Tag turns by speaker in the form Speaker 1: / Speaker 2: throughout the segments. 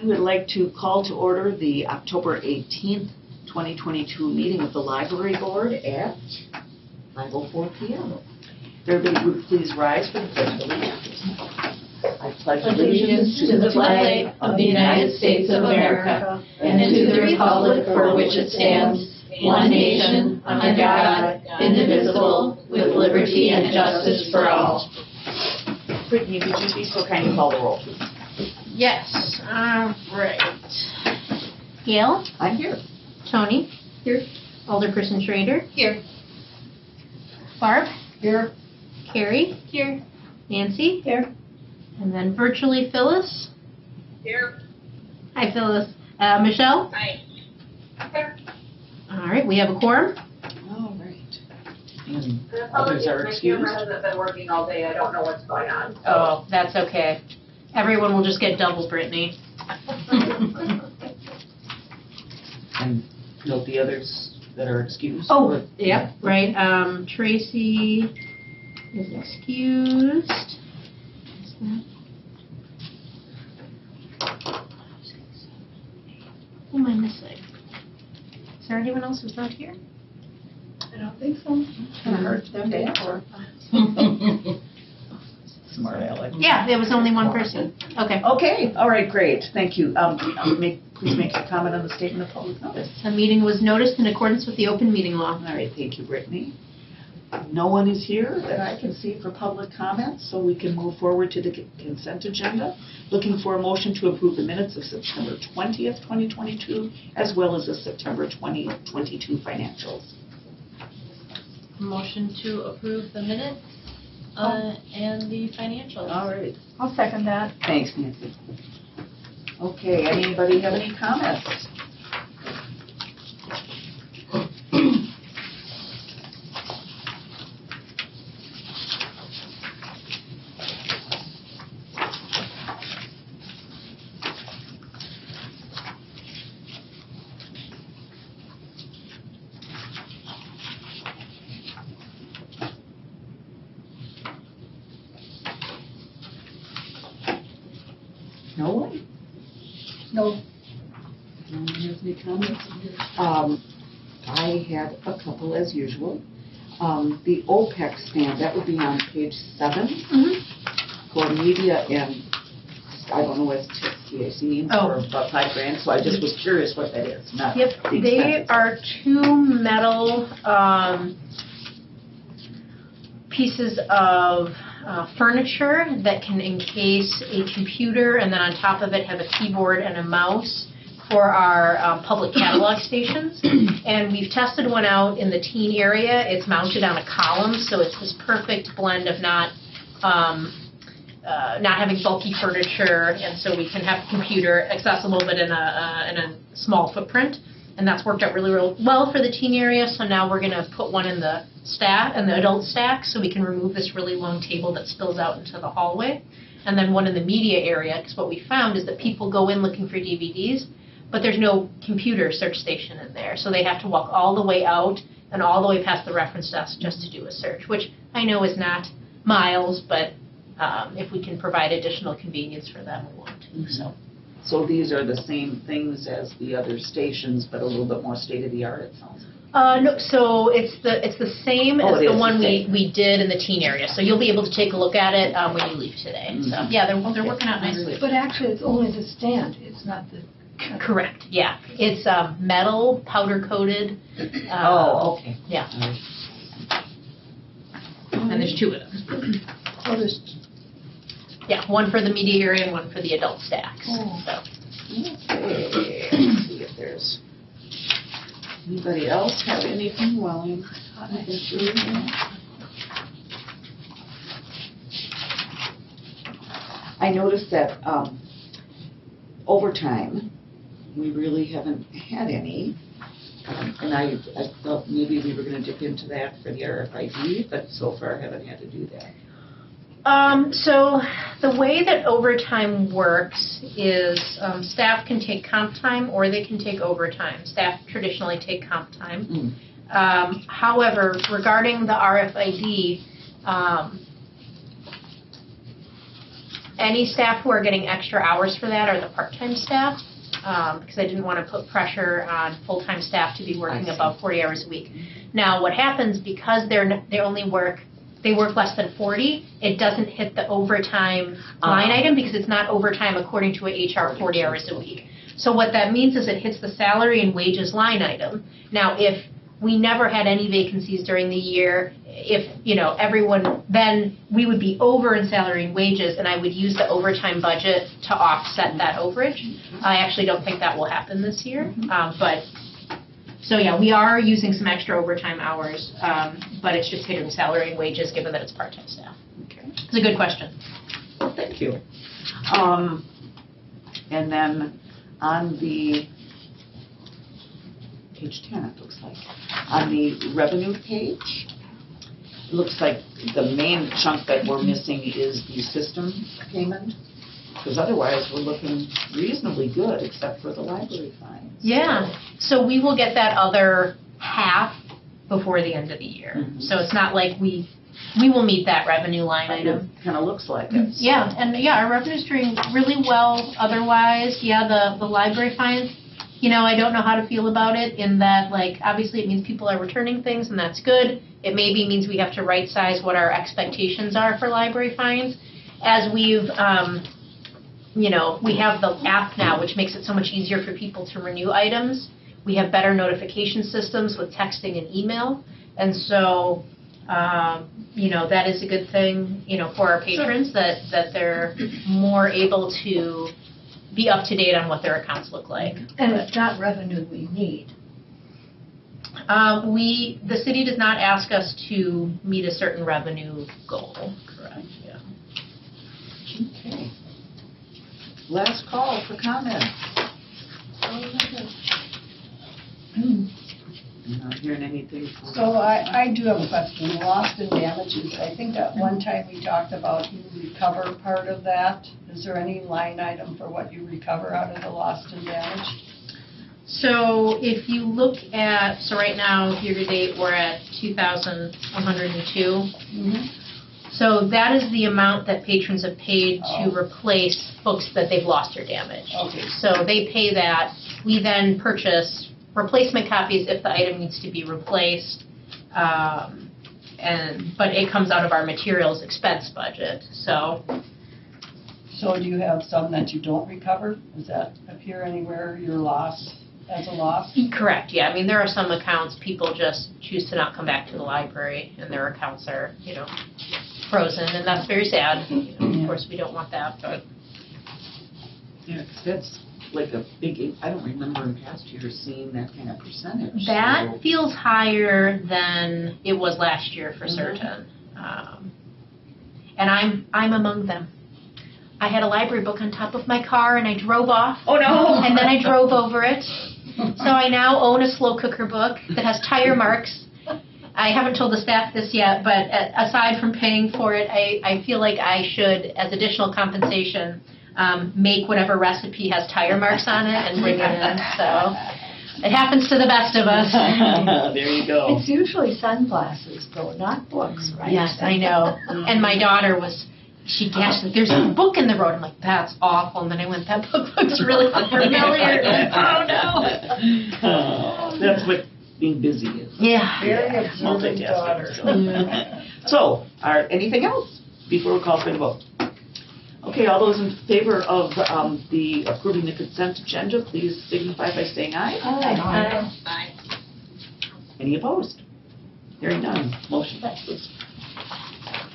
Speaker 1: I would like to call to order the October 18th, 2022 meeting of the Library Board at 5:04 p.m. Everybody would please rise for the Pledge of Allegiance. I pledge allegiance to the flag of the United States of America and to the republic for which it stands, one nation, under God, indivisible, with liberty and justice for all. Brittany, would you be so kind to call the roll, please?
Speaker 2: Yes. All right. Gail?
Speaker 1: I'm here.
Speaker 2: Tony?
Speaker 3: Here.
Speaker 2: Alderperson Schrader?
Speaker 3: Here.
Speaker 2: Barb?
Speaker 3: Here.
Speaker 2: Carrie? Here. Nancy?
Speaker 3: Here.
Speaker 2: And then virtually Phyllis?
Speaker 3: Here.
Speaker 2: Hi, Phyllis. Michelle?
Speaker 3: Hi. Here.
Speaker 2: All right, we have a quorum.
Speaker 1: All right. And others are excused.
Speaker 3: My camera hasn't been working all day. I don't know what's going on.
Speaker 2: Oh, that's okay. Everyone will just get double Brittany.
Speaker 1: And note the others that are excused.
Speaker 2: Oh, yeah, right. Tracy is excused. Who am I missing? Is there anyone else who's not here?
Speaker 3: I don't think so. I heard them before.
Speaker 1: Smart Alex.
Speaker 2: Yeah, there was only one person. Okay.
Speaker 1: Okay, all right, great, thank you. Please make a comment on the statement of public notice.
Speaker 2: The meeting was noticed in accordance with the open meeting law.
Speaker 1: All right, thank you, Brittany. No one is here that I can see for public comments, so we can move forward to the consent agenda. Looking for a motion to approve the minutes of September 20th, 2022, as well as the September 2022 financials.
Speaker 4: Motion to approve the minutes and the financials.
Speaker 1: All right.
Speaker 3: I'll second that.
Speaker 1: Thanks, Nancy. Okay, anybody have any comments? No one?
Speaker 3: No.
Speaker 1: No one has any comments? I had a couple as usual. The OPEC stand, that would be on page 7 for media and, I don't know what TAC means, for about $5,000, so I just was curious what that is. Not
Speaker 2: Yep,
Speaker 1: the
Speaker 2: they
Speaker 1: expenses.
Speaker 2: are two metal pieces of furniture that can encase a computer, and then on top of it have a keyboard and a mouse for our public catalog stations. And we've tested one out in the teen area. It's mounted on a column, so it's this perfect blend of not having bulky furniture, and so we can have a computer accessible but in a small footprint. And that's worked out really, really well for the teen area. So now we're going to put one in the adult stack, so we can remove this really long table that spills out into the hallway. And then one in the media area, because what we found is that people go in looking for DVDs, but there's no computer search station in there. So they have to walk all the way out and all the way past the reference desk just to do a search, which I know is not miles, but if we can provide additional convenience for them, we want to.
Speaker 1: So these are the same things as the other stations, but a little bit more state-of-the-art, it sounds like.
Speaker 2: No, so it's the same as the one we did in the teen area. So you'll be able to take a look at it when you leave today. So yeah, they're working out nicely.
Speaker 3: But actually, it's only the stand. It's not the...
Speaker 2: Correct, yeah. It's metal, powder-coated.
Speaker 1: Okay.
Speaker 2: Yeah. And there's two of them.
Speaker 3: Oh, there's...
Speaker 2: Yeah, one for the media area and one for the adult stacks.
Speaker 3: Oh.
Speaker 2: So.
Speaker 1: Okay, let's see if there's anybody else have anything while I'm through here. I noticed that overtime, we really haven't had any. And I thought maybe we were going to dip into that for the RFID, but so far haven't had to do that.
Speaker 2: So the way that overtime works is staff can take comp time or they can take overtime. Staff traditionally take comp time. However, regarding the RFID, any staff who are getting extra hours for that are the part-time staff, because I didn't want to put pressure on full-time staff to be working above 40 hours a week. Now, what happens, because they work less than 40, it doesn't hit the overtime line item because it's not overtime according to a HR 40 hours a week. So what that means is it hits the salary and wages line item. Now, if we never had any vacancies during the year, if, everyone, then we would be over in salary and wages, and I would use the overtime budget to offset that overage. I actually don't think that will happen this year, So yeah, we are using some extra overtime hours, but it's just hitting salary and wages given that it's part-time staff.
Speaker 1: Okay.
Speaker 2: It's a good question.
Speaker 1: Well, thank you. And then on the page 10, it looks like, on the revenue page, it looks like the main chunk that we're missing is the system payment, because otherwise we're looking reasonably good except for the library fines.
Speaker 2: Yeah, so we will get that other half before the end of the year.
Speaker 1: Mhm.
Speaker 2: So it's not like we will meet that revenue line item.
Speaker 1: Kind of looks like it.
Speaker 2: Yeah, and our revenue's doing really well otherwise. Yeah, the library fines, I don't know how to feel about it in that, obviously it means people are returning things and that's good. It maybe means we have to right-size what our expectations are for library fines. As we've, we have the app now, which makes it so much easier for people to renew items. We have better notification systems with texting and email. And so, that is a good thing, for our patrons, that they're more able to be up to date on what their accounts look like.
Speaker 3: And it's not revenue we need.
Speaker 2: The city does not ask us to meet a certain revenue goal.
Speaker 1: Correct, yeah. Okay. Last call for comment. I'm not hearing anything from...
Speaker 3: So I do have a question. Lost and damages, I think at one time we talked about you recover part of that. Is there any line item for what you recover out of the lost and damage?
Speaker 2: So if you look at, right now, year-to-date, we're at 2,102.
Speaker 3: Mm-hmm.
Speaker 2: So that is the amount that patrons have paid to replace books that they've lost or damaged.
Speaker 3: Okay.
Speaker 2: So they pay that. We then purchase replacement copies if the item needs to be replaced, but it comes out of our materials expense budget. So
Speaker 3: do you have some that you don't recover? Does that appear anywhere you're lost as a loss?
Speaker 2: correct, yeah. I mean, there are some accounts people just choose to not come back to the library, and their accounts are, frozen, and that's very sad. Of course, we don't want that, but
Speaker 1: Yeah, 'cause that's like a big, I don't remember in past years seeing that kind of percentage.
Speaker 2: that
Speaker 1: so-
Speaker 2: feels higher than it was last year for certain. And I'm among them. I had a library book on top of my car, and I drove off.
Speaker 1: Oh, no!
Speaker 2: And then I drove over it. So I now own a slow cooker book that has tire marks. I haven't told the staff this yet, but aside from paying for it, I feel like I should, as additional compensation, make whatever recipe has tire marks on it and bring it in. So it happens to the best of us.
Speaker 1: There you go.
Speaker 3: It's usually sunglasses, though, not books, right?
Speaker 2: Yes, I know. And my daughter she gasped, like, there's a book in the road. I'm like, that's awful. And then I went, that book looks really familiar. Oh, no.
Speaker 1: That's what being busy is.
Speaker 2: Yeah.
Speaker 3: Very observant daughter.
Speaker 1: So, anything else before we call for the vote? Okay, all those in favor of the approving the consent agenda, please signify by saying aye.
Speaker 3: Aye.
Speaker 1: Any opposed? Hearing none, motion passes.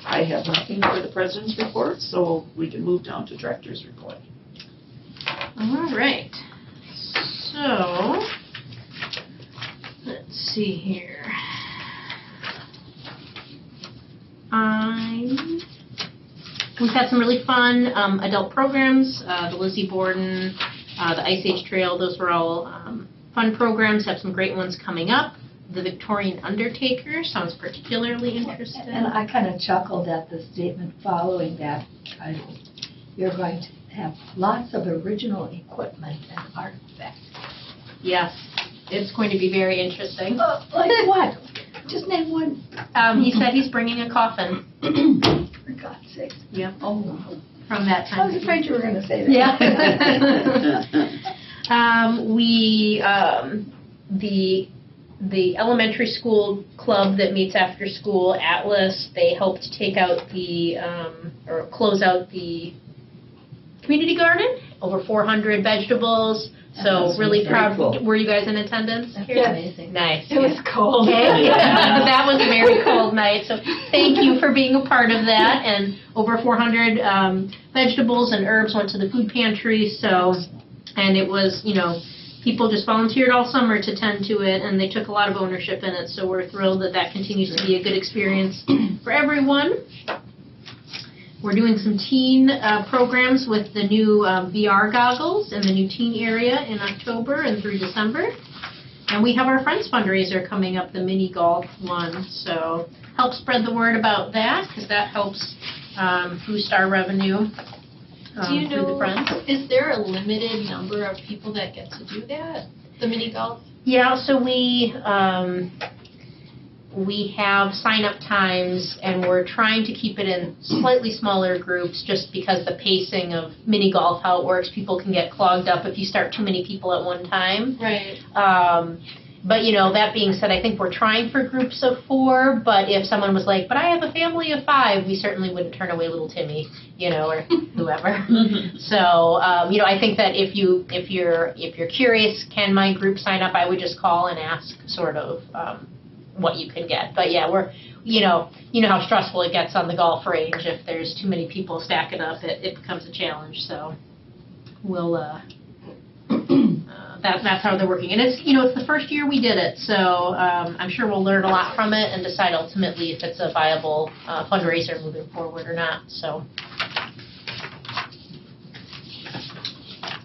Speaker 1: I have nothing for the president's report, so we can move down to director's report.
Speaker 2: All right. So, let's see here. We've had some really fun adult programs, the Lizzie Borden, the Ice Age Trail, those were all fun programs, have some great ones coming up. The Victorian Undertaker sounds particularly interesting.
Speaker 3: And I kind of chuckled at the statement following that title. You're going to have lots of original equipment and artifacts.
Speaker 2: Yes, it's going to be very interesting.
Speaker 3: Like what? Just name one.
Speaker 2: He said he's bringing a coffin.
Speaker 3: For God's sake.
Speaker 2: Yep.
Speaker 3: Oh, wow.
Speaker 2: from that time.
Speaker 3: I was afraid you were going to say that.
Speaker 2: Yeah. The elementary school club that meets after school, Atlas, they helped take out or close out the community garden, over 400 vegetables. So really
Speaker 1: very
Speaker 2: proud.
Speaker 1: cool.
Speaker 2: Were you guys in attendance?
Speaker 4: That's
Speaker 2: Karen?
Speaker 4: amazing.
Speaker 2: Nice.
Speaker 4: It was cold.
Speaker 2: Okay. That was a very cold night, so thank you for being a part of that. And over 400 vegetables and herbs went to the food pantry, and it was, people just volunteered all summer to tend to it, and they took a lot of ownership in it, so we're thrilled that continues to be a good experience for everyone. We're doing some teen programs with the new VR goggles in the new teen area in October and through December. And we have our Friends fundraiser coming up, the mini golf one. So help spread the word about that, because that helps boost our revenue
Speaker 4: Do you
Speaker 2: through the
Speaker 4: know,
Speaker 2: Friends.
Speaker 4: is there a limited number of people that get to do that? The mini golf?
Speaker 2: Yeah, so we have sign-up times, and we're trying to keep it in slightly smaller groups just because the pacing of mini golf, how it works, people can get clogged up if you start too many people at one time.
Speaker 4: Right.
Speaker 2: But, that being said, I think we're trying for groups of 4, but if someone was like, but I have a family of 5, we certainly wouldn't turn away little Timmy, or whoever. So, I think that if you're curious, can my group sign up, I would just call and ask sort of what you can get. But yeah, we're, how stressful it gets on the golf range. If there's too many people stacking up, it becomes a challenge. So we'll, that's how they're working. And it's, it's the first year we did it. So I'm sure we'll learn a lot from it and decide ultimately if it's a viable fundraiser moving forward or not. So.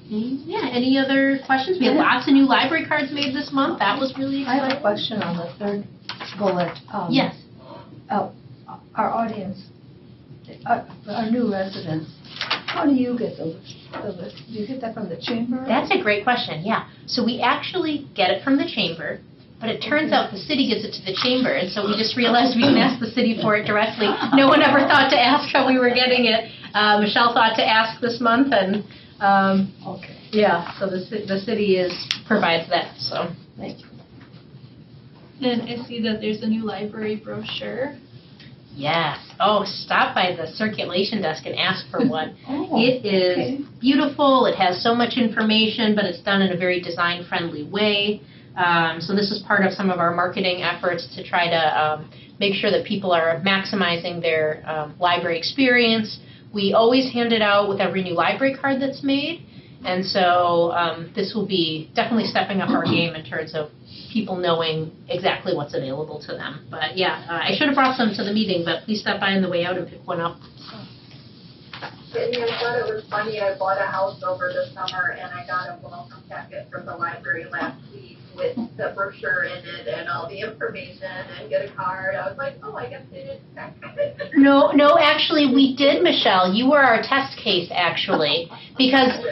Speaker 2: Yeah, any other questions? We had lots of new library cards made this month. That was really
Speaker 5: I
Speaker 2: exciting.
Speaker 5: have a question on the third bullet.
Speaker 2: Yes.
Speaker 5: Our audience, our new residents, how do you get those? Do you get that from the chamber?
Speaker 2: That's a great question, yeah. So we actually get it from the chamber, but it turns out the city gives it to the chamber, and so we just realized we can ask the city for it directly. No one ever thought to ask how we were getting it. Michelle thought to ask this month, and
Speaker 5: Okay.
Speaker 2: yeah, so the city provides that, so.
Speaker 5: Thank you.
Speaker 4: And I see that there's a new library brochure.
Speaker 2: Yes. Oh, stop by the circulation desk and ask for one.
Speaker 5: Oh,
Speaker 2: It is
Speaker 5: okay.
Speaker 2: beautiful. It has so much information, but it's done in a very design-friendly way. So this is part of some of our marketing efforts to try to make sure that people are maximizing their library experience. We always hand it out with every new library card that's made. And so this will be definitely stepping up our game in terms of people knowing exactly what's available to them. But yeah, I should have brought some to the meeting, but please stop by on the way out and pick one up.
Speaker 6: And I thought it was funny, I bought a house over the summer and I got a welcome packet from the library last week with the brochure in it and all the information and get a card. I was like, oh, I guess they didn't check it.
Speaker 2: No, actually we did, Michelle. You were our test case, actually. Because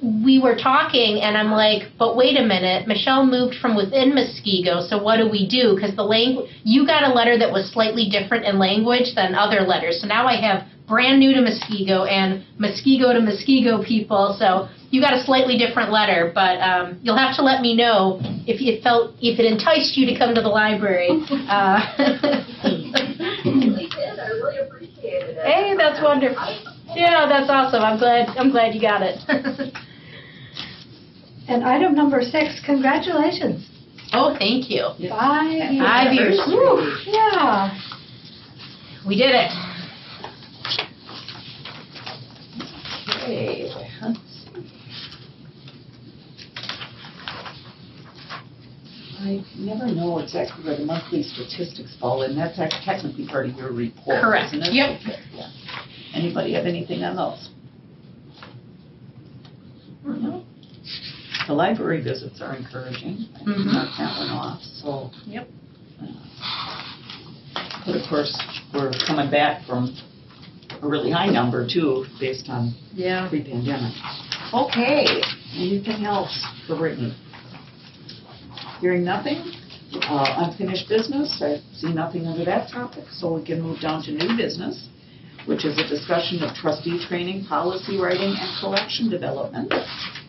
Speaker 2: we were talking and I'm like, but wait a minute, Michelle moved from within Muskego, so what do we do? Because you got a letter that was slightly different in language than other letters. So now I have brand new to Muskego and Muskego to Muskego people, so you got a slightly different letter, but you'll have to let me know if it enticed you to come to the library.
Speaker 6: Really did. I really appreciated it.
Speaker 2: Hey, that's wonderful. Yeah, that's awesome. I'm glad you got it.
Speaker 5: And item number 6, congratulations.
Speaker 2: Oh, thank you.
Speaker 5: 5 years.
Speaker 2: 5 years. Woo.
Speaker 5: Yeah.
Speaker 2: We did it.
Speaker 1: Okay, let's see. I never know exactly where the monthly statistics fall in. That's technically part of your report,
Speaker 2: Correct.
Speaker 1: isn't it?
Speaker 2: Yep.
Speaker 1: Okay, yeah. Anybody have anything on those? No? The library visits are encouraging. I can mark that one off, so.
Speaker 2: Yep.
Speaker 1: But of course, we're coming back from a really high number too, based on
Speaker 2: Yeah.
Speaker 1: pre-pandemic. Okay, anything else for Brittany? Hearing nothing, unfinished business, I see nothing under that topic, so we can move down to new business, which is a discussion of trustee training, policy writing, and collection development.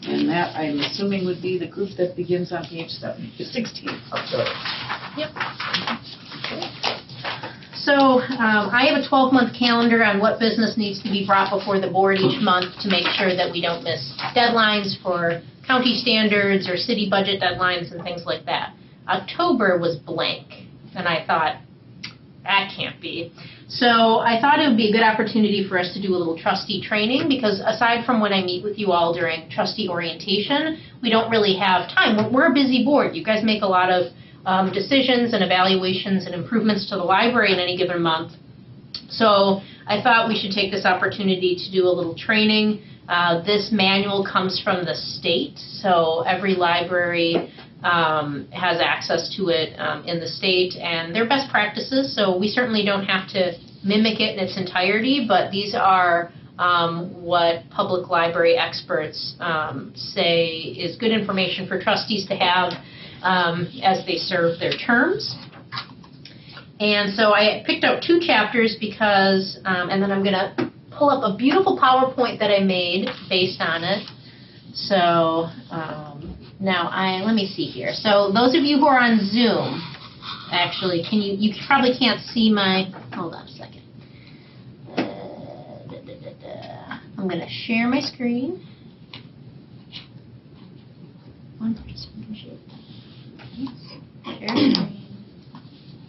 Speaker 1: And that, I'm assuming, would be the group that begins on page 16 of the...
Speaker 2: Yep. So I have a 12-month calendar on what business needs to be brought before the board each month to make sure that we don't miss deadlines for county standards or city budget deadlines and things like that. October was blank, and I thought, that can't be. So I thought it would be a good opportunity for us to do a little trustee training, because aside from when I meet with you all during trustee orientation, we don't really have time. We're a busy board. You guys make a lot of decisions and evaluations and improvements to the library in any given month. So I thought we should take this opportunity to do a little training. This manual comes from the state, so every library has access to it in the state, and they're best practices, so we certainly don't have to mimic it in its entirety, but these are what public library experts say is good information for trustees to have as they serve their terms. And so I picked out 2 chapters because, and then I'm going to pull up a beautiful PowerPoint that I made based on it. So now let me see here. So those of you who are on Zoom, actually, you probably can't see my, hold on a second. I'm going to share my screen. One participant share. Share screen.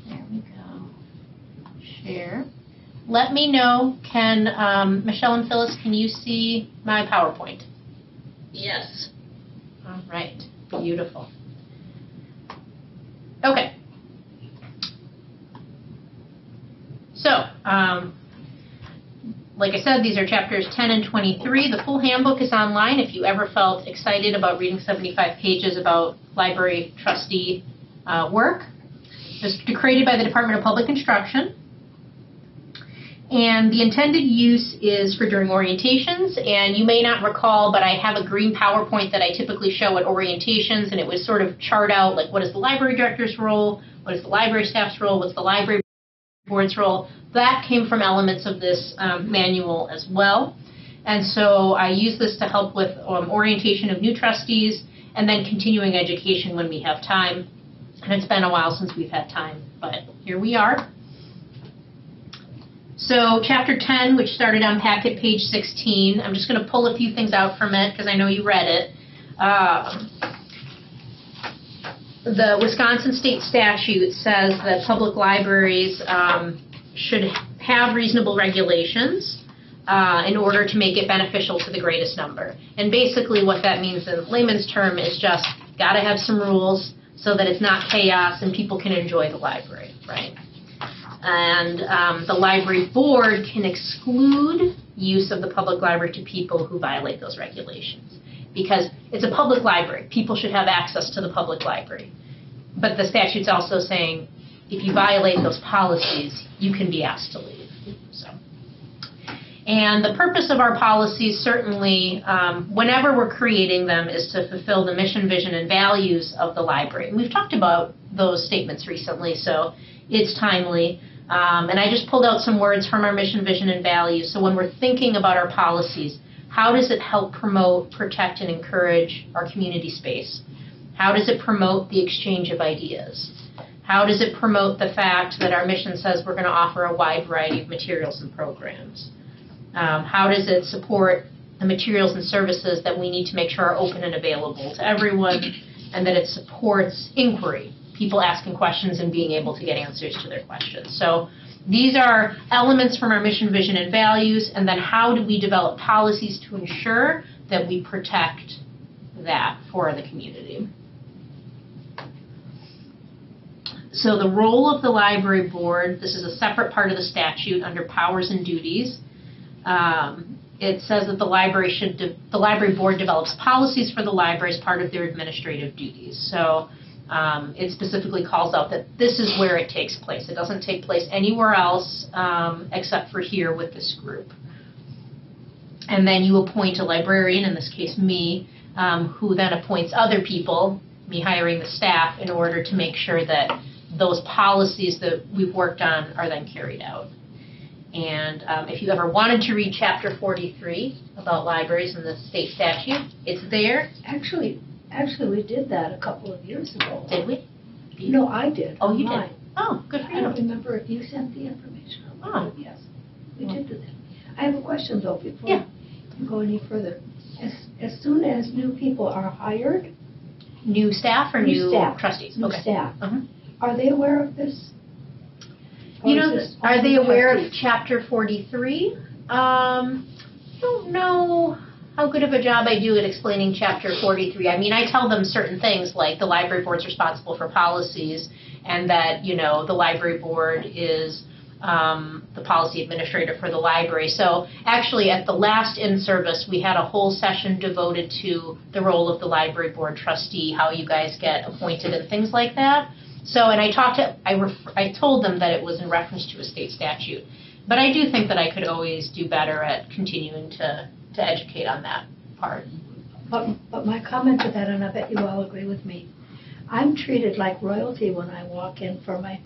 Speaker 2: There we go. Share. Let me know, Michelle and Phyllis, can you see my PowerPoint?
Speaker 4: Yes.
Speaker 2: All right, beautiful. Okay. So, like I said, these are chapters 10 and 23. The full handbook is online if you ever felt excited about reading 75 pages about library trustee work. It was created by the Department of Public Instruction. And the intended use is for during orientations, and you may not recall, but I have a green PowerPoint that I typically show at orientations, and it was sort of chart out, like, what is the library director's role, what is the library staff's role, what's the library board's role. That came from elements of this manual as well. And so I use this to help with orientation of new trustees, and then continuing education when we have time. And it's been a while since we've had time, but here we are. So Chapter 10, which started on packet page 16, I'm just going to pull a few things out from it because I know you read it. The Wisconsin state statute says that public libraries should have reasonable regulations in order to make it beneficial to the greatest number. And basically what that means in layman's term is just got to have some rules so that it's not chaos and people can enjoy the library, right? And the library board can exclude use of the public library to people who violate those regulations. Because it's a public library. People should have access to the public library. But the statute's also saying if you violate those policies, you can be asked to leave. So. And the purpose of our policies, certainly, whenever we're creating them, is to fulfill the mission, vision, and values of the library. And we've talked about those statements recently, so it's timely. And I just pulled out some words from our mission, vision, and values. So when we're thinking about our policies, how does it help promote, protect, and encourage our community space? How does it promote the exchange of ideas? How does it promote the fact that our mission says we're going to offer a wide variety of materials and programs? How does it support the materials and services that we need to make sure are open and available to everyone, and that it supports inquiry, people asking questions and being able to get answers to their questions? So these are elements from our mission, vision, and values, and then how do we develop policies to ensure that we protect that for the community? So the role of the library board, this is a separate part of the statute under powers and duties. It says that the library board develops policies for the library as part of their administrative duties. So it specifically calls out that this is where it takes place. It doesn't take place anywhere else except for here with this group. And then you appoint a librarian, in this case me, who then appoints other people, me hiring the staff, in order to make sure that those policies that we've worked on are then carried out. And if you ever wanted to read Chapter 43 about libraries in the state statute, it's there.
Speaker 5: Actually, we did that a couple of years ago.
Speaker 2: Did we?
Speaker 5: No, I did.
Speaker 2: Oh, you did?
Speaker 5: online.
Speaker 2: Oh, good for
Speaker 5: I don't
Speaker 2: you.
Speaker 5: remember if you sent the information.
Speaker 2: Oh.
Speaker 5: Yes, we did do that. I have a question though before
Speaker 2: Yeah.
Speaker 5: you go any further. As soon as new people are hired,
Speaker 2: New staff or
Speaker 5: New
Speaker 2: new
Speaker 5: staff.
Speaker 2: trustees?
Speaker 5: new
Speaker 2: Okay.
Speaker 5: staff,
Speaker 2: Uh-huh.
Speaker 5: are they aware of this?
Speaker 2: You
Speaker 5: Or
Speaker 2: know,
Speaker 5: is this
Speaker 2: are they
Speaker 5: only
Speaker 2: aware of
Speaker 5: trustees?
Speaker 2: Chapter 43? I don't know how good of a job I do at explaining Chapter 43. I mean, I tell them certain things like the library board's responsible for policies and that, you know, the library board is the policy administrator for the library. So actually at the last in-service, we had a whole session devoted to the role of the library board trustee, how you guys get appointed and things like that. So, and I told them that it was in reference to a state statute. But I do think that I could always do better at continuing to educate on that part.
Speaker 5: But my comment to that, and I bet you all agree with me, I'm treated like royalty when I walk in for my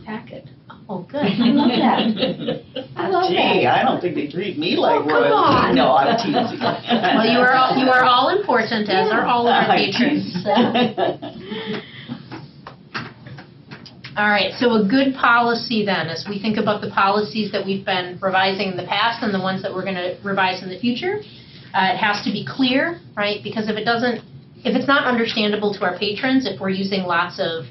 Speaker 5: packet.
Speaker 2: Oh, good.
Speaker 5: I love that. I love
Speaker 1: Gee,
Speaker 5: that.
Speaker 1: I don't think they treat me like
Speaker 5: Oh, come
Speaker 1: royalty.
Speaker 5: on.
Speaker 1: No, I'm teasing.
Speaker 2: Well, you are all important, as are all of our patrons. All right, so a good policy then, as we think about the policies that we've been revising in the past and the ones that we're going to revise in the future, it has to be clear, right? Because if it's not understandable to our patrons, if we're using lots of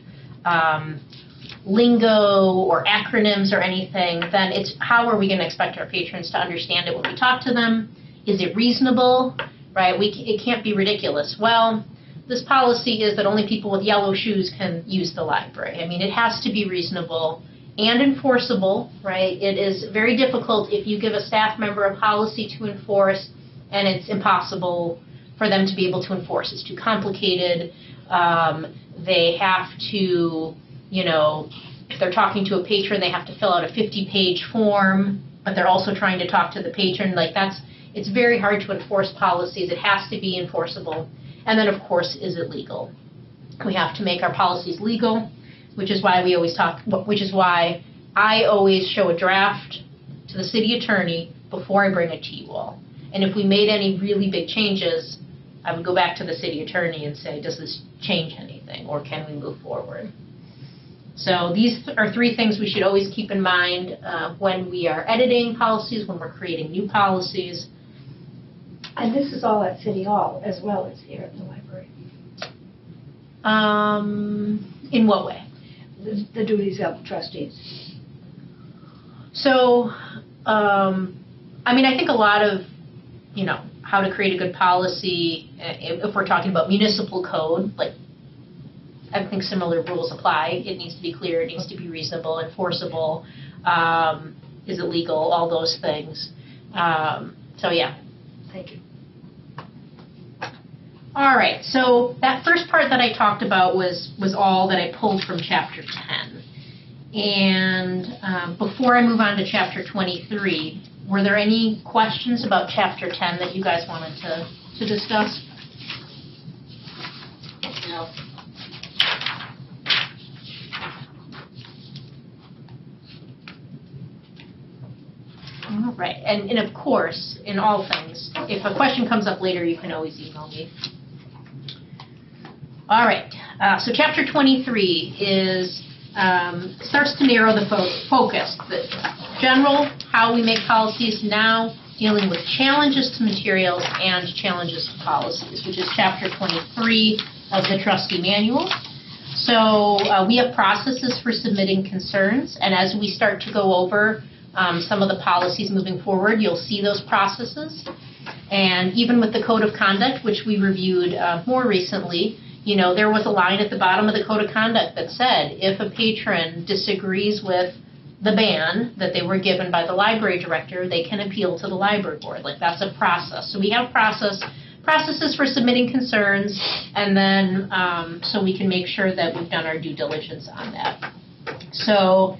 Speaker 2: lingo or acronyms or anything, then it's how are we going to expect our patrons to understand it when we talk to them? Is it reasonable, right? It can't be ridiculous. Well, this policy is that only people with yellow shoes can use the library. I mean, it has to be reasonable and enforceable, right? It is very difficult if you give a staff member a policy to enforce and it's impossible for them to be able to enforce. It's too complicated. They have to, you know, if they're talking to a patron, they have to fill out a 50-page form, but they're also trying to talk to the patron. It's very hard to enforce policies. It has to be enforceable. And then, of course, is it legal? We have to make our policies legal, which is why I always show a draft to the city attorney before I bring it to you all. And if we made any really big changes, I would go back to the city attorney and say, does this change anything, or can we move forward? So these are three things we should always keep in mind when we are editing policies, when we're creating new policies.
Speaker 5: And this is all at City Hall as well as here at the library.
Speaker 2: In what way?
Speaker 5: The duties of trustees.
Speaker 2: So, I mean, I think a lot of, you know, how to create a good policy, if we're talking about municipal code, like, I think similar rules apply. It needs to be clear, it needs to be reasonable, enforceable, is it legal, all those things. So, yeah.
Speaker 5: Thank you.
Speaker 2: All right, so that first part that I talked about was all that I pulled from Chapter 10. And before I move on to Chapter 23, were there any questions about Chapter 10 that you guys wanted to discuss?
Speaker 1: No.
Speaker 2: All right, and of course, in all things, if a question comes up later, you can always email me. All right, so Chapter 23 starts to narrow the focus. The general, how we make policies now, dealing with challenges to materials and challenges to policies, which is Chapter 23 of the trustee manual. So we have processes for submitting concerns, and as we start to go over some of the policies moving forward, you'll see those processes. And even with the Code of Conduct, which we reviewed more recently, you know, there was a line at the bottom of the Code of Conduct that said, if a patron disagrees with the ban that they were given by the library director, they can appeal to the library board. Like, that's a process. So we have processes for submitting concerns, and then so we can make sure that we've done our due diligence on that. So,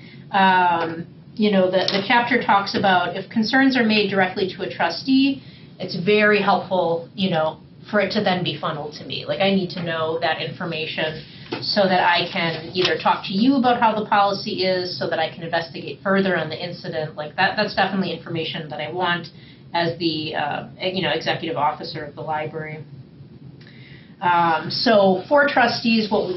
Speaker 2: you know, the chapter talks about if concerns are made directly to a trustee, it's very helpful, you know, for it to then be funneled to me. Like, I need to know that information so that I can either talk to you about how the policy is, so that I can investigate further on the incident. Like, that's definitely information that I want as the executive officer of the library. So for trustees, what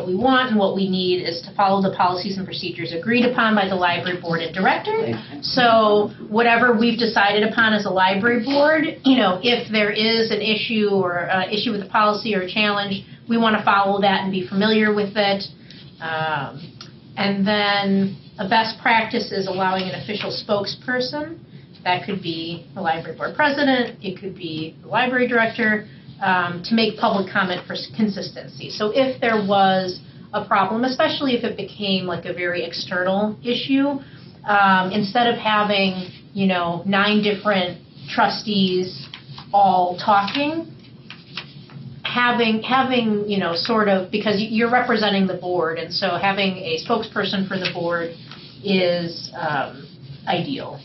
Speaker 2: we want and what we need is to follow the policies and procedures agreed upon by the library board and director. So whatever we've decided upon as a library board, if there is an issue or an issue with the policy or a challenge, we want to follow that and be familiar with it. And then a best practice is allowing an official spokesperson. That could be the library board president, it could be the library director, to make public comment for consistency. So if there was a problem, especially if it became like a very external issue, instead of having, 9 different trustees all talking, having sort of, because you're representing the board, and so having a spokesperson for the board is ideal.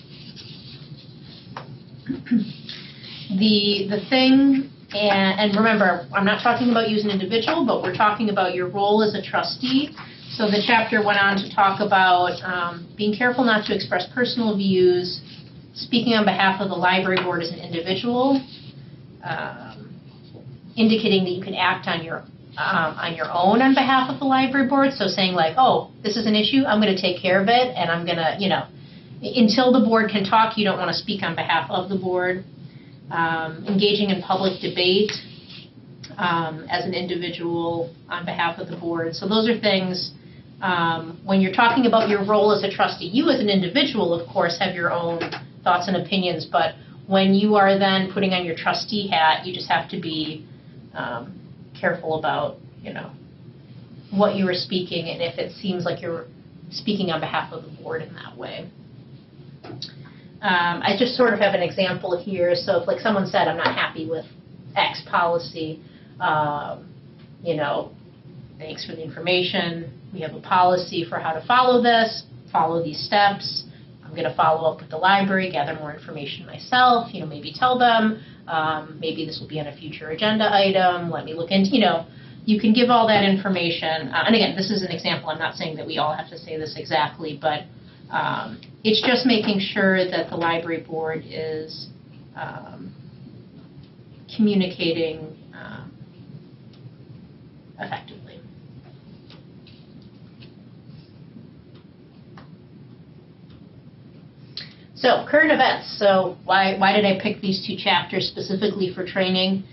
Speaker 2: The thing, and remember, I'm not talking about you as an individual, but we're talking about your role as a trustee. So the chapter went on to talk about being careful not to express personal views, speaking on behalf of the library board as an individual, indicating that you can act on your own on behalf of the library board. So saying like, oh, this is an issue, I'm going to take care of it, and I'm going to, until the board can talk, you don't want to speak on behalf of the board. Engaging in public debate as an individual on behalf of the board. So those are things, when you're talking about your role as a trustee, you as an individual, of course, have your own thoughts and opinions, but when you are then putting on your trustee hat, you just have to be careful about, what you are speaking, and if it seems like you're speaking on behalf of the board in that way. I just sort of have an example here. So if like someone said, I'm not happy with X policy, thanks for the information. We have a policy for how to follow this, follow these steps. I'm going to follow up with the library, gather more information myself, maybe tell them, maybe this will be on a future agenda item. Let me look into, you can give all that information. And again, this is an example. I'm not saying that we all have to say this exactly, but it's just making sure that the library board is communicating effectively. So current events. So why did I pick these 2 chapters specifically for training?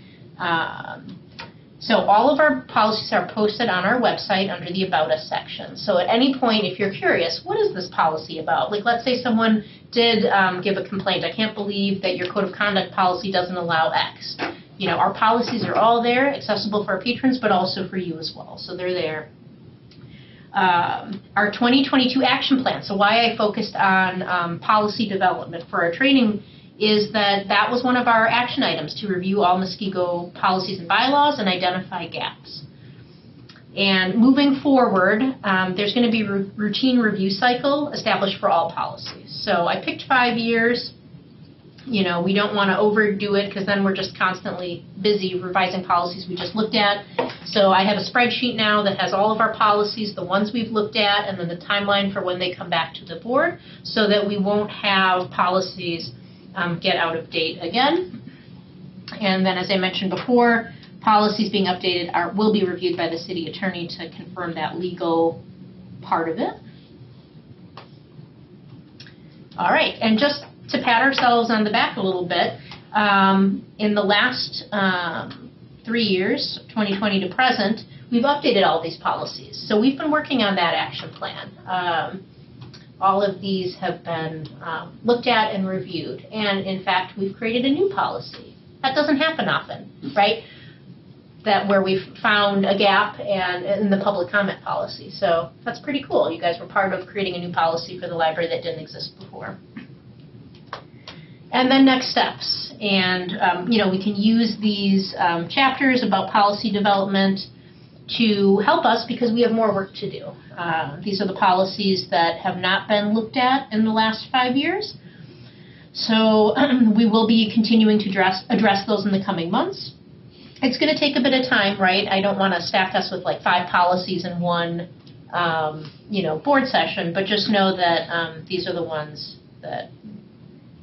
Speaker 2: So all of our policies are posted on our website under the About Us section. So at any point, if you're curious, what is this policy about? Like, let's say someone did give a complaint. I can't believe that your code of conduct policy doesn't allow X. Our policies are all there, accessible for our patrons, but also for you as well. So they're there. Our 2022 action plan. So why I focused on policy development for our training is that was one of our action items, to review all Muskego policies and bylaws and identify gaps. And moving forward, there's going to be a routine review cycle established for all policies. So I picked 5 years. We don't want to overdo it because then we're just constantly busy revising policies we just looked at. So I have a spreadsheet now that has all of our policies, the ones we've looked at, and then the timeline for when they come back to the board, so that we won't have policies get out of date again. And then, as I mentioned before, policies being updated will be reviewed by the city attorney to confirm that legal part of it. All right, and just to pat ourselves on the back a little bit, in the last 3 years, 2020 to present, we've updated all these policies. So we've been working on that action plan. All of these have been looked at and reviewed. And in fact, we've created a new policy. That doesn't happen often, right? That where we've found a gap in the public comment policy. So that's pretty cool. You guys were part of creating a new policy for the library that didn't exist before. And then next steps. And, we can use these chapters about policy development to help us because we have more work to do. These are the policies that have not been looked at in the last 5 years. So we will be continuing to address those in the coming months. It's going to take a bit of time, right? I don't want to stack us with like 5 policies in one, board session, but just know that these are the ones that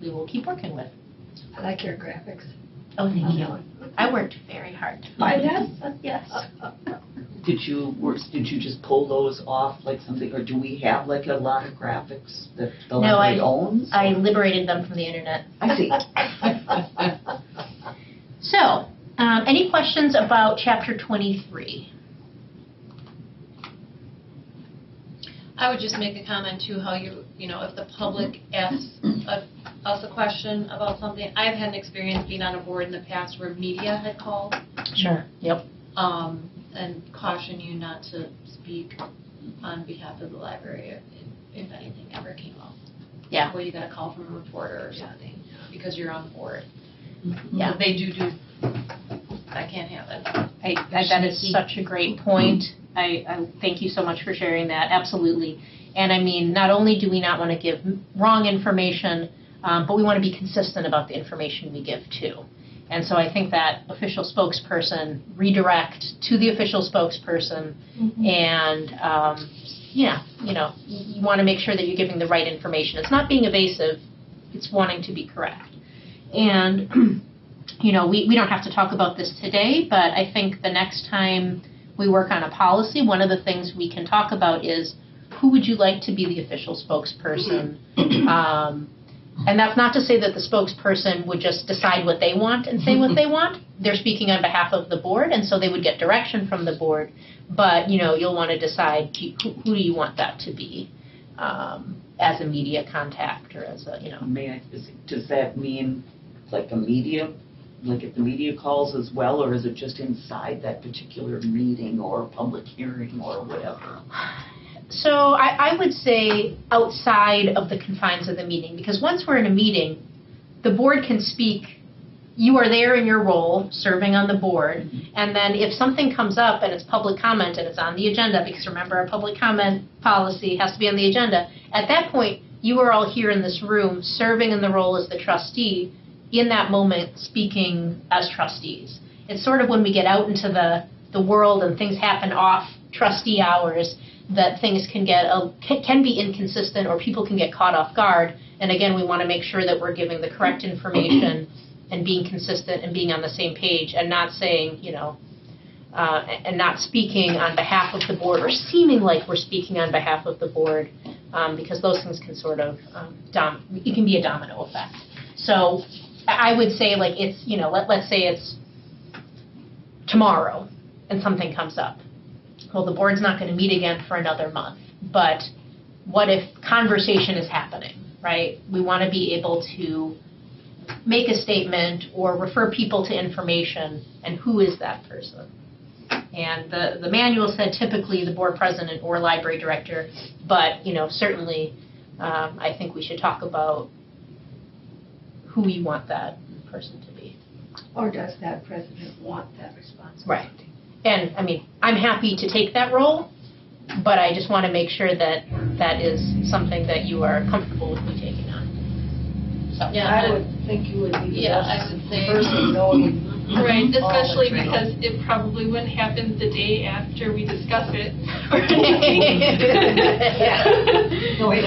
Speaker 2: we will keep working with.
Speaker 5: I like your graphics.
Speaker 2: Oh, thank you. I worked very hard to find it. Yes.
Speaker 1: Did you just pull those off like something, or do we have like a lot of graphics that the library owns?
Speaker 2: I liberated them from the internet.
Speaker 1: I see.
Speaker 2: So, any questions about Chapter 23?
Speaker 4: I would just make a comment too, how if the public asks us a question about something, I've had an experience being on a board in the past where media had called.
Speaker 2: Sure. Yep.
Speaker 4: And caution you not to speak on behalf of the library if anything ever came up.
Speaker 2: Yeah.
Speaker 4: Where you got a call from a reporter or something because you're on board.
Speaker 2: Yeah.
Speaker 4: They do. That can't happen.
Speaker 2: That is such a great point. I thank you so much for sharing that. Absolutely. And I mean, not only do we not want to give wrong information, but we want to be consistent about the information we give too. And so I think that official spokesperson redirect to the official spokesperson, and you want to make sure that you're giving the right information. It's not being evasive; it's wanting to be correct. And we don't have to talk about this today, but I think the next time we work on a policy, one of the things we can talk about is who would you like to be the official spokesperson. And that's not to say that the spokesperson would just decide what they want and say what they want. They're speaking on behalf of the board, and so they would get direction from the board. But, you'll want to decide who do you want that to be as a media contact or as a,
Speaker 1: Does that mean like a media, like if the media calls as well, or is it just inside that particular meeting or public hearing or whatever?
Speaker 2: So I would say outside of the confines of the meeting, because once we're in a meeting, the board can speak. You are there in your role, serving on the board, and then if something comes up and it's public comment and it's on the agenda, because remember our public comment policy has to be on the agenda, at that point you are all here in this room serving in the role as the trustee, in that moment speaking as trustees. It's sort of when we get out into the world and things happen off trustee hours that things can be inconsistent or people can get caught off guard. And again, we want to make sure that we're giving the correct information and being consistent and being on the same page and not saying, and not speaking on behalf of the board or seeming like we're speaking on behalf of the board, because those things can sort of, it can be a domino effect. So I would say like it's, let's say it's tomorrow and something comes up. Well, the board's not going to meet again for another month, but what if conversation is happening, right? We want to be able to make a statement or refer people to information, and who is that person? And the manual said typically the board president or library director, but, certainly I think we should talk about who we want that person to be.
Speaker 5: Or does that president want that responsibility?
Speaker 2: Right. And, I mean, I'm happy to take that role, but I just want to make sure that that is something that you are comfortable with me taking on. So,
Speaker 4: Yeah,
Speaker 3: I would think you would be the
Speaker 4: Yeah,
Speaker 3: best
Speaker 4: I would say-
Speaker 3: person knowing.
Speaker 4: Right,
Speaker 3: all the
Speaker 4: especially
Speaker 3: training.
Speaker 4: because it probably wouldn't happen the day after we discuss it.
Speaker 3: No, wait,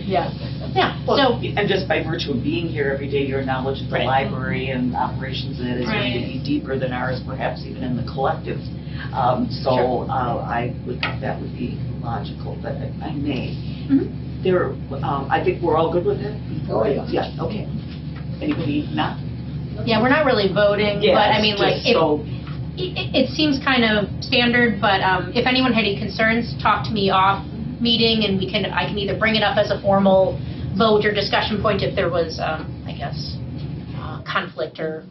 Speaker 2: Yeah. Yeah.
Speaker 1: Well,
Speaker 2: So,
Speaker 1: and just by virtue of being here every day, your knowledge of the
Speaker 2: Right.
Speaker 1: library and operations in it is going to
Speaker 4: Right.
Speaker 1: be deeper than ours, perhaps even in the collective. I would think that would be logical, but if I may. I think we're all good with it?
Speaker 3: Oh, yeah.
Speaker 1: Yeah, okay. Anybody not?
Speaker 2: yeah, we're not really voting,
Speaker 1: Yeah,
Speaker 2: but I
Speaker 1: it's
Speaker 2: mean, like,
Speaker 1: just so-
Speaker 2: it seems kind of standard, but if anyone had any concerns, talk to me off meeting, and I can either bring it up as a formal vote or discussion point if there was, conflict or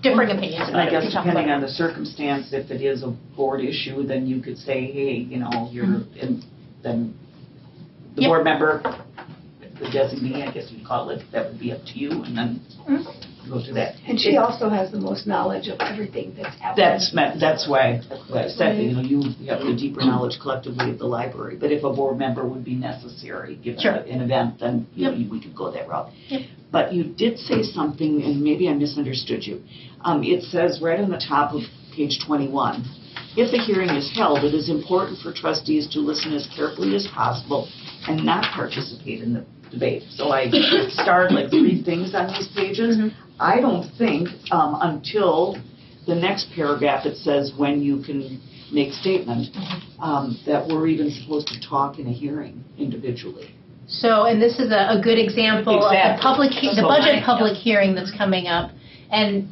Speaker 2: differing opinions
Speaker 1: And I
Speaker 2: about it.
Speaker 1: guess
Speaker 2: We can talk
Speaker 1: depending
Speaker 2: about
Speaker 1: on
Speaker 2: it.
Speaker 1: the circumstance, if it is a board issue, then you could say, hey, you're, and then the
Speaker 2: Yep.
Speaker 1: board member the designee, I guess you'd call it, that would be up to you, and then go to that.
Speaker 5: And she also has the most knowledge of everything that's happening.
Speaker 1: That's why I said, you know, you have the deeper knowledge collectively of the library, but if a board member would be necessary, given
Speaker 2: Sure.
Speaker 1: an event, then, you know, we could go that route. But you did say something, and maybe I misunderstood you. It says right on the top of page 21, if a hearing is held, it is important for trustees to listen as carefully as possible and not participate in the debate. So I starred like 3 things on these pages. I don't think until the next paragraph it says when you can make statement that we're even supposed to talk in a hearing individually.
Speaker 2: So, and this is a good example of the budget public hearing that's coming up. And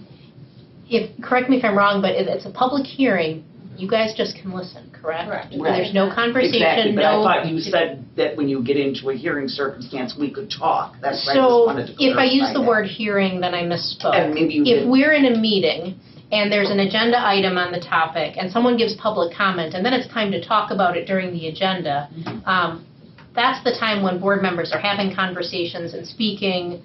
Speaker 2: correct me if I'm wrong, but it's a public hearing, you guys just can listen, correct?
Speaker 4: Correct.
Speaker 1: Right.
Speaker 2: There's no conversation,
Speaker 1: Exactly, but I
Speaker 2: no.
Speaker 1: thought you said that when you get into a hearing circumstance, we could talk. That's why I just
Speaker 2: So
Speaker 1: wanted to
Speaker 2: if I use
Speaker 1: clarify
Speaker 2: the
Speaker 1: that.
Speaker 2: word hearing, then I misspoke.
Speaker 1: And maybe you
Speaker 2: If
Speaker 1: did.
Speaker 2: we're in a meeting and there's an agenda item on the topic and someone gives public comment and then it's time to talk about it during the agenda, that's the time when board members are having conversations and speaking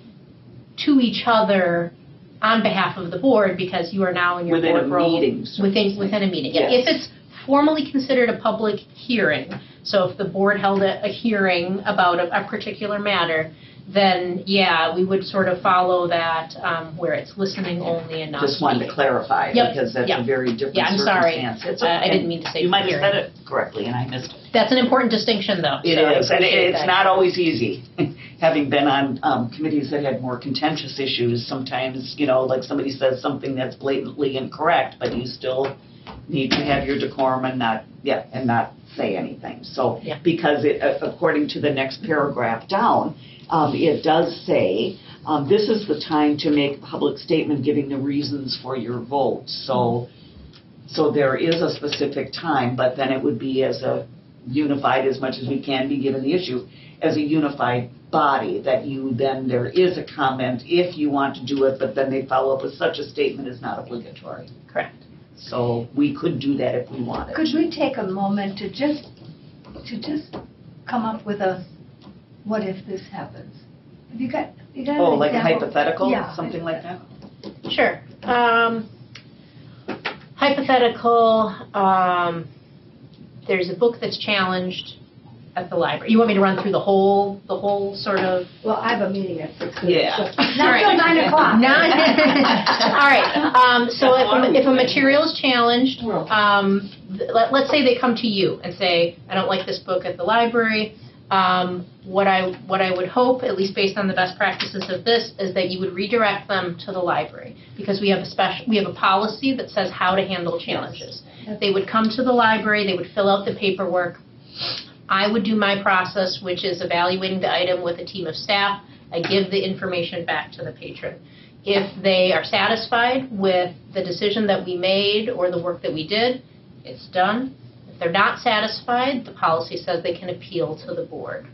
Speaker 2: to each other on behalf of the board because you are now in your
Speaker 1: Within a
Speaker 2: board role.
Speaker 1: meeting, so to say.
Speaker 2: Within a meeting.
Speaker 1: Yes.
Speaker 2: If it's formally considered a public hearing, so if the board held a hearing about a particular matter, then, yeah, we would sort of follow that where it's listening only and not
Speaker 1: Just wanted to
Speaker 2: speaking.
Speaker 1: clarify,
Speaker 2: Yep,
Speaker 1: because that's
Speaker 2: yep.
Speaker 1: a very different
Speaker 2: Yeah, I'm sorry.
Speaker 1: circumstance. It's
Speaker 2: I
Speaker 1: okay.
Speaker 2: didn't mean to say
Speaker 1: You might have
Speaker 2: hearing.
Speaker 1: said it correctly, and I missed it.
Speaker 2: That's an important distinction, though.
Speaker 1: It
Speaker 2: so I
Speaker 1: is, and
Speaker 2: appreciate
Speaker 1: it's
Speaker 2: that.
Speaker 1: not always easy. Having been on committees that had more contentious issues, sometimes, you know, like somebody says something that's blatantly incorrect, but you still need to have your decorum and not say anything. So,
Speaker 2: Yeah.
Speaker 1: because it, according to the next paragraph down, it does say, this is the time to make a public statement giving the reasons for your vote. So there is a specific time, but then it would be as a unified, as much as we can be given the issue, as a unified body, that there is a comment if you want to do it, but then they follow up with such a statement is not obligatory.
Speaker 2: Correct.
Speaker 1: So we could do that if we wanted.
Speaker 5: Could we take a moment to just come up with a, what if this happens? Have you got an
Speaker 1: Oh, like a
Speaker 5: example?
Speaker 1: hypothetical,
Speaker 5: Yeah.
Speaker 1: something like that?
Speaker 2: Sure. Hypothetical, there's a book that's challenged at the library. You want me to run through the whole sort of?
Speaker 5: Well, I have a meeting at 6:30.
Speaker 1: Yeah.
Speaker 5: so
Speaker 2: All
Speaker 5: Not
Speaker 2: right.
Speaker 5: till 9 o'clock.
Speaker 2: All right. So if a material is challenged, let's say they come to you and say, I don't like this book at the library. What I would hope, at least based on the best practices of this, is that you would redirect them to the library, because we have a policy that says how to handle challenges. They would come to the library, they would fill out the paperwork. I would do my process, which is evaluating the item with a team of staff. I give the information back to the patron. If they are satisfied with the decision that we made or the work that we did, it's done. If they're not satisfied, the policy says they can appeal to the board.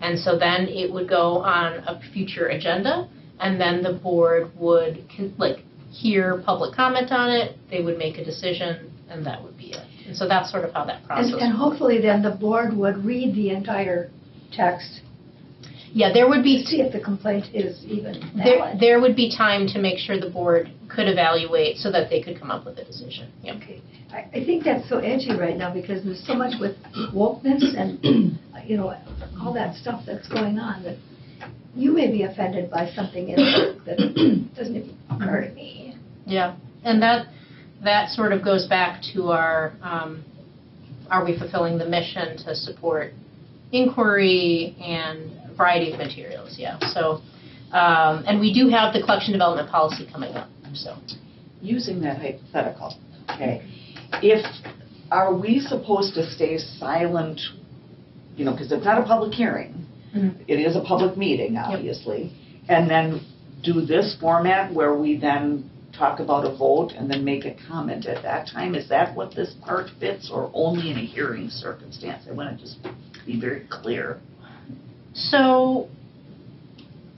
Speaker 2: And so then it would go on a future agenda, and then the board would hear public comment on it, they would make a decision, and that would be it. And so that's sort of how that process
Speaker 5: And hopefully then the board would read the entire text
Speaker 2: Yeah, there would
Speaker 5: to
Speaker 2: be,
Speaker 5: see if the complaint is even valid.
Speaker 2: there would be time to make sure the board could evaluate so that they could come up with a decision. Yep.
Speaker 5: Okay. I think that's so edgy right now because there's so much with wokeness and, all that stuff that's going on that you may be offended by something in it that doesn't even occur to me.
Speaker 2: Yeah, and that sort of goes back to our, are we fulfilling the mission to support inquiry and a variety of materials, yeah. So, and we do have the collection development policy coming up, so.
Speaker 1: Using that hypothetical, okay, are we supposed to stay silent, because it's not a public hearing, it is a public meeting, obviously, and then do this format where we then talk about a vote and then make a comment at that time? Is that what this part fits, or only in a hearing circumstance? I want to just be very clear.
Speaker 2: So,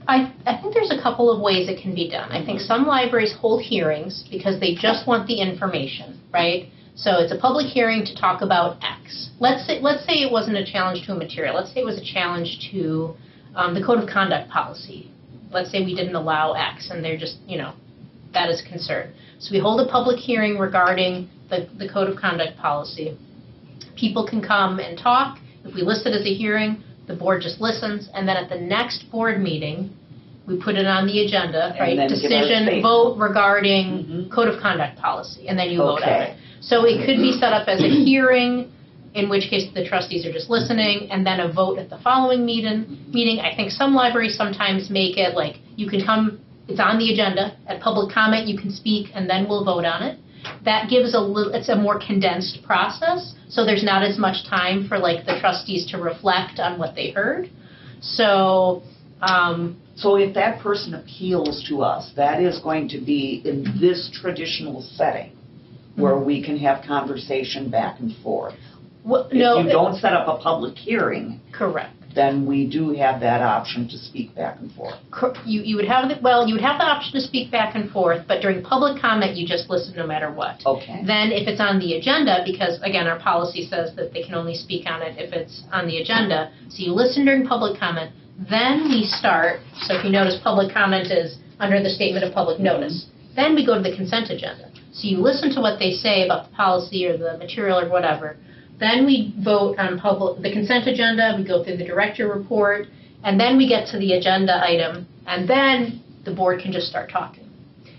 Speaker 2: I think there's a couple of ways it can be done. I think some libraries hold hearings because they just want the information, right? So it's a public hearing to talk about X. Let's say it wasn't a challenge to a material. Let's say it was a challenge to the code of conduct policy. Let's say we didn't allow X, and they're just, that is a concern. So we hold a public hearing regarding the code of conduct policy. People can come and talk. If we list it as a hearing, the board just listens, and then at the next board meeting, we put it on the agenda, right?
Speaker 1: then give our
Speaker 2: Decision,
Speaker 1: statement.
Speaker 2: vote regarding code of conduct policy, and then you vote on it. So it could be set up as a hearing, in which case the trustees are just listening, and then a vote at the following meeting. I think some libraries sometimes make it like you can come, it's on the agenda, at public comment you can speak, and then we'll vote on it. That gives it's a more condensed process, so there's not as much time for like the trustees to reflect on what they heard. So,
Speaker 1: So if that person appeals to us, that is going to be in this traditional setting where we can have conversation back and forth.
Speaker 2: well,
Speaker 1: If
Speaker 2: no,
Speaker 1: you don't set up a public hearing,
Speaker 2: correct.
Speaker 1: then we do have that option to speak back and forth.
Speaker 2: You would have you would have the option to speak back and forth, but during public comment, you just listen no matter what.
Speaker 1: Okay.
Speaker 2: Then if it's on the agenda, because again, our policy says that they can only speak on it if it's on the agenda, so you listen during public comment, then we start, so if you notice public comment is under the statement of public notice, then we go to the consent agenda. So you listen to what they say about the policy or the material or whatever, then we vote on the consent agenda, we go through the director report, and then we get to the agenda item, and then the board can just start talking.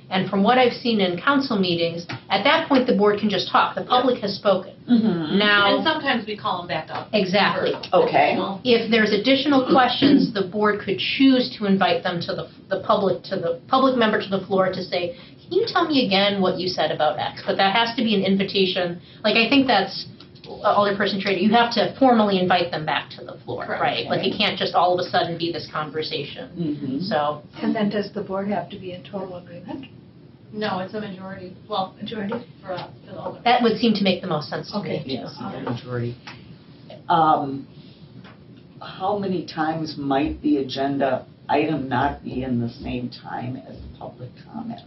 Speaker 2: And from what I've seen in council meetings, at that point, the board can just talk. The public has spoken.
Speaker 4: And
Speaker 2: Now,
Speaker 4: sometimes we call them back up.
Speaker 2: exactly.
Speaker 1: Okay.
Speaker 2: If there's additional questions, the board could choose to invite them to the public member to the floor to say, can you tell me again what you said about X? But that has to be an invitation. Like, I think that's alderperson Trader, you have to formally invite them back to the floor,
Speaker 4: Correct.
Speaker 2: right? Like, it can't just all of a sudden be this conversation. So,
Speaker 5: And then does the board have to be in total agreement?
Speaker 4: No, it's a majority, well,
Speaker 5: Majority?
Speaker 4: for the older.
Speaker 2: that would seem to make the most sense to
Speaker 5: Okay.
Speaker 2: me.
Speaker 1: Yes, the majority. How many times might the agenda item not be in the same time as the public comment?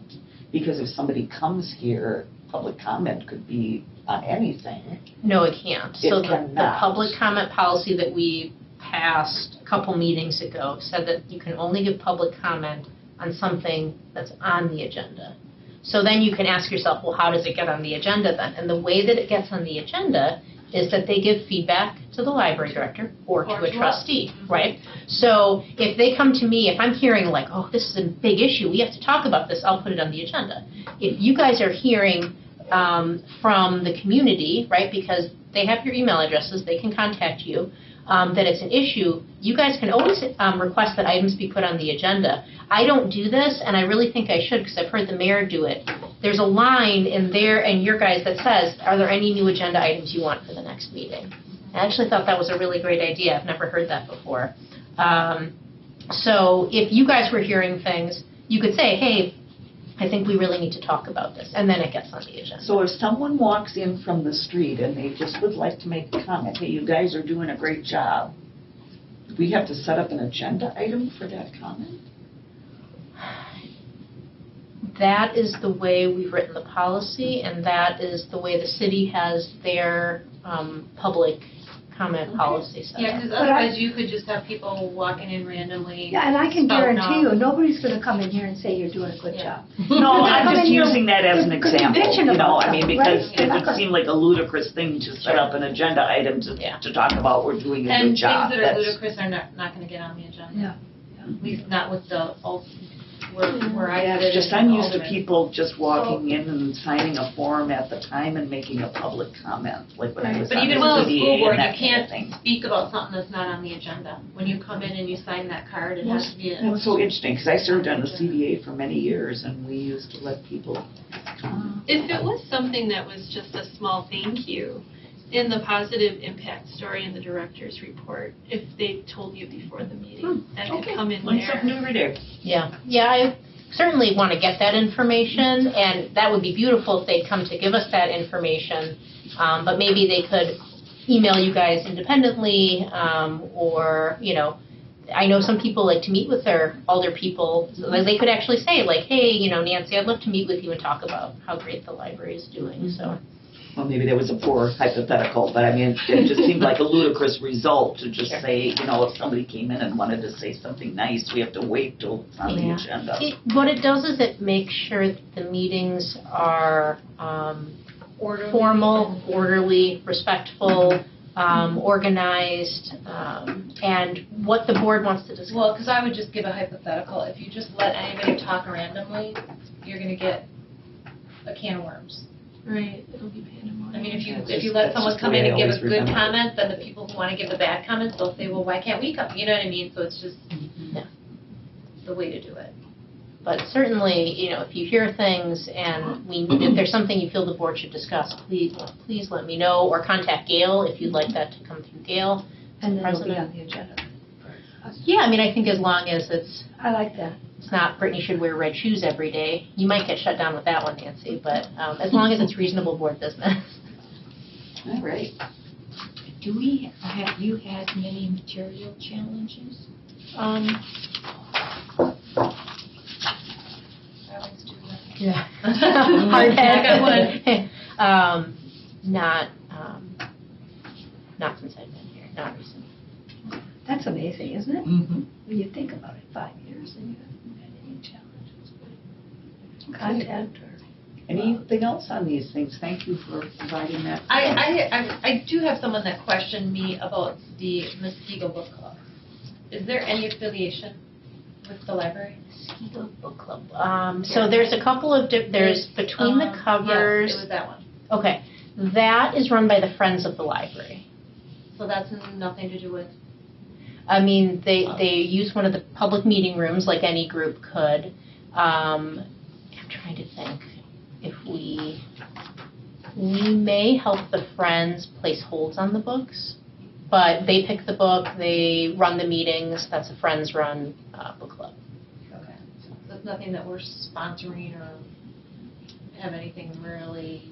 Speaker 1: Because if somebody comes here, public comment could be on anything.
Speaker 2: No, it can't.
Speaker 1: It
Speaker 2: So the
Speaker 1: cannot.
Speaker 2: public comment policy that we passed a couple meetings ago said that you can only give public comment on something that's on the agenda. So then you can ask yourself, well, how does it get on the agenda then? And the way that it gets on the agenda is that they give feedback to the library director or to a trustee, right? So if they come to me, if I'm hearing like, oh, this is a big issue, we have to talk about this, I'll put it on the agenda. If you guys are hearing from the community, right, because they have your email addresses, they can contact you, that it's an issue, you guys can always request that items be put on the agenda. I don't do this, and I really think I should because I've heard the mayor do it. There's a line in there and your guys that says, are there any new agenda items you want for the next meeting? I actually thought that was a really great idea. I've never heard that before. So if you guys were hearing things, you could say, hey, I think we really need to talk about this, and then it gets on the agenda.
Speaker 1: So if someone walks in from the street and they just would like to make a comment, hey, you guys are doing a great job, do we have to set up an agenda item for that comment?
Speaker 2: That is the way we've written the policy, and that is the way the city has their public comment policy set
Speaker 4: Yeah,
Speaker 2: up.
Speaker 4: because otherwise you could just have people walking in randomly.
Speaker 5: Yeah, and I can
Speaker 4: spouting
Speaker 5: guarantee you,
Speaker 4: off.
Speaker 5: nobody's going to come in here and say you're doing a good
Speaker 4: Yeah.
Speaker 5: job.
Speaker 1: No, I'm
Speaker 5: Come
Speaker 1: just
Speaker 5: in here
Speaker 1: using that as an
Speaker 5: with
Speaker 1: example,
Speaker 5: bitching
Speaker 1: you know,
Speaker 5: about
Speaker 1: I mean,
Speaker 5: something,
Speaker 1: because
Speaker 5: right?
Speaker 1: it would seem like a ludicrous thing to set up an agenda item
Speaker 2: Yeah.
Speaker 1: to talk about we're doing a
Speaker 4: And
Speaker 1: good
Speaker 4: things
Speaker 1: job.
Speaker 4: that are
Speaker 1: That's-
Speaker 4: ludicrous are not going to get on the agenda.
Speaker 5: Yeah.
Speaker 4: At least not with the, where I had it.
Speaker 1: Just,
Speaker 4: in
Speaker 1: I'm used to
Speaker 4: Alderman.
Speaker 1: people just walking in and signing a form at the time and making a public comment, like when I was
Speaker 4: But
Speaker 1: on the
Speaker 4: even with the
Speaker 1: CDA
Speaker 4: school board,
Speaker 1: and
Speaker 4: you
Speaker 1: that kind of
Speaker 4: can't
Speaker 1: thing.
Speaker 4: speak about something that's not on the agenda. When you come in and you sign that card, it has to be.
Speaker 1: That was so interesting, because I served on the CDA for many years, and we used to let people comment.
Speaker 7: If it was something that was just a small thank you, in the positive impact story in the director's report, if they told you before the meeting, that could come in
Speaker 1: Learn something
Speaker 7: there.
Speaker 1: new every day.
Speaker 2: Yeah, I certainly want to get that information, and that would be beautiful if they'd come to give us that information, but maybe they could email you guys independently, or, you know, I know some people like to meet with their older people, so that they could actually say, like, hey, you know, Nancy, I'd love to meet with you and talk about how great the library is doing, so.
Speaker 1: Well, maybe that was a poor hypothetical, but I mean, it just seemed like a ludicrous result to just say, you know, if somebody came in and wanted to say something nice, we have to wait till it's on the
Speaker 2: Yeah.
Speaker 1: agenda.
Speaker 2: What it does is it makes sure that the meetings are
Speaker 4: Orderly.
Speaker 2: formal, orderly, respectful, organized, and what the board wants to discuss.
Speaker 4: Well, because I would just give a hypothetical. If you just let anybody talk randomly, you're going to get a can of worms.
Speaker 7: Right, it'll be pandemonium.
Speaker 4: I mean, if
Speaker 1: That's
Speaker 4: you let
Speaker 1: just
Speaker 4: someone
Speaker 1: the
Speaker 4: come
Speaker 1: way
Speaker 4: in
Speaker 1: I
Speaker 4: and give
Speaker 1: always
Speaker 4: a good
Speaker 1: remember it.
Speaker 4: comment, then the people who want to give the bad comments, they'll say, well, why can't we come? You know what I mean? So it's just
Speaker 2: Yeah.
Speaker 4: the way to do it.
Speaker 2: But certainly, you know, if you hear things and if there's something you feel the board should discuss, please let me know, or contact Gail if you'd like that to come through Gail.
Speaker 5: And then it'll be
Speaker 2: President.
Speaker 5: on the agenda.
Speaker 2: Yeah, I mean, I think as long as it's
Speaker 5: I like that.
Speaker 2: not Brittany should wear red shoes every day, you might get shut down with that one, Nancy, but as long as it's reasonable board business.
Speaker 1: All right.
Speaker 8: Have you had many material challenges?
Speaker 4: I always do that.
Speaker 2: Yeah. Hard head. Not since I've been here, not recently.
Speaker 5: That's amazing, isn't it?
Speaker 1: Mm-hmm.
Speaker 5: When you think about it, 5 years and you haven't had any challenges. Contact or.
Speaker 1: Anything else on these things? Thank you for providing that.
Speaker 4: I do have someone that questioned me about the Muskego Book Club. Is there any affiliation with the library?
Speaker 2: Muskego Book Club. So there's a couple of, there's Between the Covers.
Speaker 4: Yes, it was that one.
Speaker 2: Okay, that is run by the Friends of the Library.
Speaker 4: So that's nothing to do with,
Speaker 2: I mean, they use one of the public meeting rooms like any group could. I'm trying to think if we may help the Friends place holds on the books, but they pick the book, they run the meetings. That's a Friends-run book club.
Speaker 4: okay. So that's nothing that we're sponsoring or have anything really.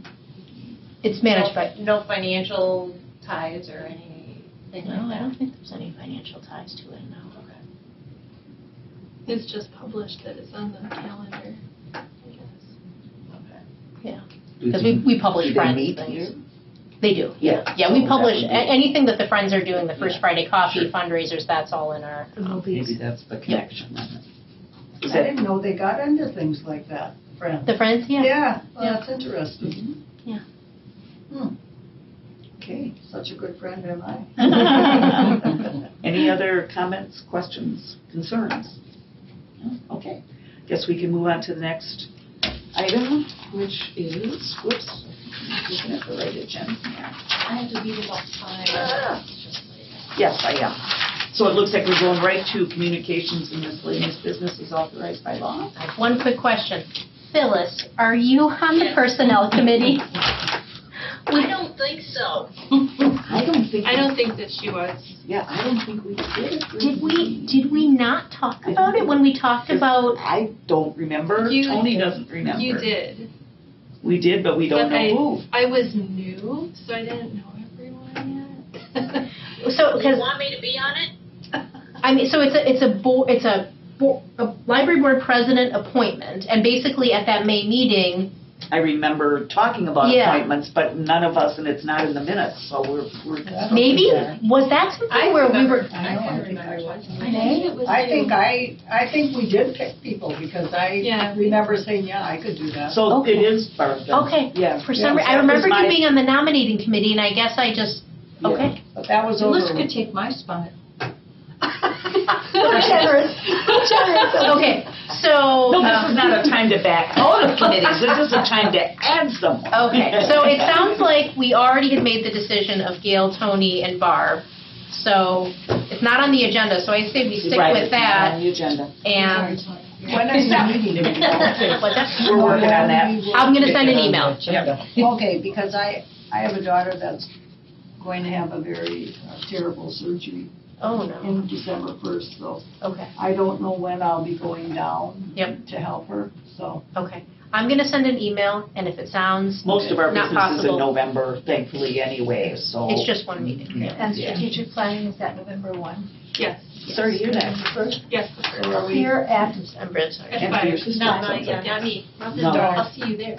Speaker 2: It's managed by.
Speaker 4: No financial ties or anything like
Speaker 2: No, I
Speaker 4: that.
Speaker 2: don't think there's any financial ties to it. No.
Speaker 4: Okay.
Speaker 7: It's just published that it's on the calendar, I guess.
Speaker 4: Okay.
Speaker 2: Yeah, because we publish
Speaker 1: Do they
Speaker 2: Friends
Speaker 1: meet
Speaker 2: things.
Speaker 1: here?
Speaker 2: They do,
Speaker 1: Yeah.
Speaker 2: Yeah, we
Speaker 1: So
Speaker 2: publish,
Speaker 1: that would be-
Speaker 2: anything that the Friends are doing, the First
Speaker 1: Yeah.
Speaker 2: Friday Coffee
Speaker 1: Sure.
Speaker 2: fundraisers, that's all in our,
Speaker 5: The movies.
Speaker 1: Maybe that's the connection. Then. Is
Speaker 3: I
Speaker 1: that
Speaker 3: didn't know they got into things like that, Friends.
Speaker 2: the Friends, yeah.
Speaker 3: Yeah, well, that's interesting.
Speaker 2: Yeah.
Speaker 1: okay?
Speaker 3: Such a good friend am I.
Speaker 1: Any other comments, questions, concerns? No? Okay. Guess we can move on to the next item, which is, whoops, I'm looking at the right agenda here.
Speaker 4: I have to leave about 5.
Speaker 1: Ah. Yes, I am. So it looks like we're going right to communications and miscellaneous business is authorized by law.
Speaker 2: I have one quick question. Phyllis, are you on the Personnel Committee?
Speaker 8: I don't think so.
Speaker 1: I
Speaker 7: don't think that she was.
Speaker 1: Yeah, I don't think we did.
Speaker 2: Did we not talk about it when we talked about?
Speaker 1: I don't remember.
Speaker 7: You-
Speaker 1: Tony doesn't remember.
Speaker 7: You did.
Speaker 1: We did, but we don't
Speaker 7: But
Speaker 1: know who.
Speaker 7: I was new, so I didn't know everyone yet.
Speaker 2: So,
Speaker 8: You
Speaker 2: because,
Speaker 8: want me to be on it?
Speaker 2: I mean, so it's a library board president appointment, and basically at that May meeting,
Speaker 1: I remember talking about
Speaker 2: Yeah.
Speaker 1: appointments, but none of us, and it's not in the minutes, so we're.
Speaker 2: maybe, was that something where we were?
Speaker 3: I know, I think I was.
Speaker 2: May?
Speaker 3: I think we did pick people because I
Speaker 7: Yeah.
Speaker 3: remember saying, yeah, I could do that.
Speaker 1: So
Speaker 2: Okay.
Speaker 1: it is Barbara.
Speaker 2: Okay.
Speaker 1: Yeah.
Speaker 2: For some
Speaker 1: Yeah,
Speaker 2: reason, I
Speaker 1: that
Speaker 2: remember
Speaker 1: was
Speaker 2: you
Speaker 1: my-
Speaker 2: being on the nominating committee, and I guess I just,
Speaker 1: Yeah.
Speaker 2: okay.
Speaker 3: But that was over.
Speaker 8: Phyllis could take my spot.
Speaker 5: Generous.
Speaker 2: Okay, so.
Speaker 1: No, this is not a time to back out of committees, this is a time to add someone.
Speaker 2: Okay, so it sounds like we already had made the decision of Gail, Tony, and Barb. So it's not on the agenda, so I say we stick
Speaker 1: Right,
Speaker 2: with
Speaker 1: it's not
Speaker 2: that.
Speaker 1: on the agenda.
Speaker 2: And
Speaker 3: When is the meeting?
Speaker 2: What's that?
Speaker 1: We're working on that.
Speaker 2: I'm going to send an email.
Speaker 3: Okay, because I have a daughter that's going to have a very terrible surgery
Speaker 2: Oh, no.
Speaker 3: in December 1st, so
Speaker 2: Okay,
Speaker 3: I don't know when I'll be going down
Speaker 2: Yep.
Speaker 3: to help her, so.
Speaker 2: okay. I'm going to send an email, and if it sounds
Speaker 1: Most of our
Speaker 2: not
Speaker 1: business is in
Speaker 2: possible,
Speaker 1: November, thankfully, anyway, so.
Speaker 2: it's just one meeting.
Speaker 1: Yeah.
Speaker 5: And strategic planning is at November 1.
Speaker 7: Yes.
Speaker 1: Sorry, you're next.
Speaker 7: Yes, the first.
Speaker 1: Or are we?
Speaker 5: Here at,
Speaker 2: I'm Brent, sorry.
Speaker 1: And for your sister?
Speaker 4: No, not me.
Speaker 1: No.
Speaker 4: I'll see you there.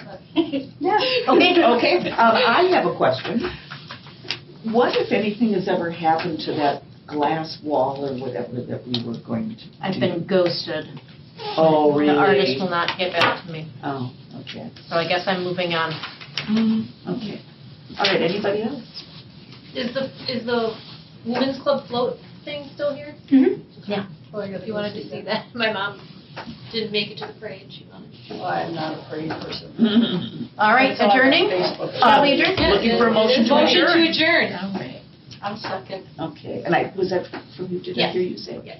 Speaker 1: Okay, I have a question. What, if anything, has ever happened to that glass wall or whatever that we were going to do?
Speaker 2: I've been ghosted.
Speaker 1: Oh, really?
Speaker 2: The artist will not get back to me,
Speaker 1: Oh, okay.
Speaker 2: so I guess I'm moving on.
Speaker 1: Okay. All right, anybody else?
Speaker 4: Is the women's club float thing still here?
Speaker 2: Yeah.
Speaker 3: Oh, I gotta
Speaker 4: You
Speaker 3: go
Speaker 4: wanted to see that? My mom didn't make it to the parade. She wanted to.
Speaker 3: Oh, I'm not a parade person.
Speaker 2: All right,
Speaker 3: I saw it on
Speaker 2: adjourning?
Speaker 3: Facebook.
Speaker 2: Shall we adjourn?
Speaker 1: Looking for a motion to
Speaker 4: Motion
Speaker 1: adjourn.
Speaker 4: to adjourn.
Speaker 1: All right.
Speaker 4: I'm second.
Speaker 1: Okay, and was that from you? Did I
Speaker 4: Yes.
Speaker 1: hear you say?
Speaker 4: Yes.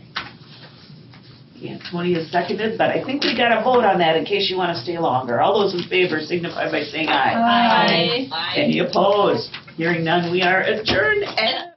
Speaker 1: Yeah, Tony is seconded, but I think we got to vote on that in case you want to stay longer. All those in favor signify by saying aye.
Speaker 4: Aye.
Speaker 1: Any opposed? Hearing none, we are adjourned at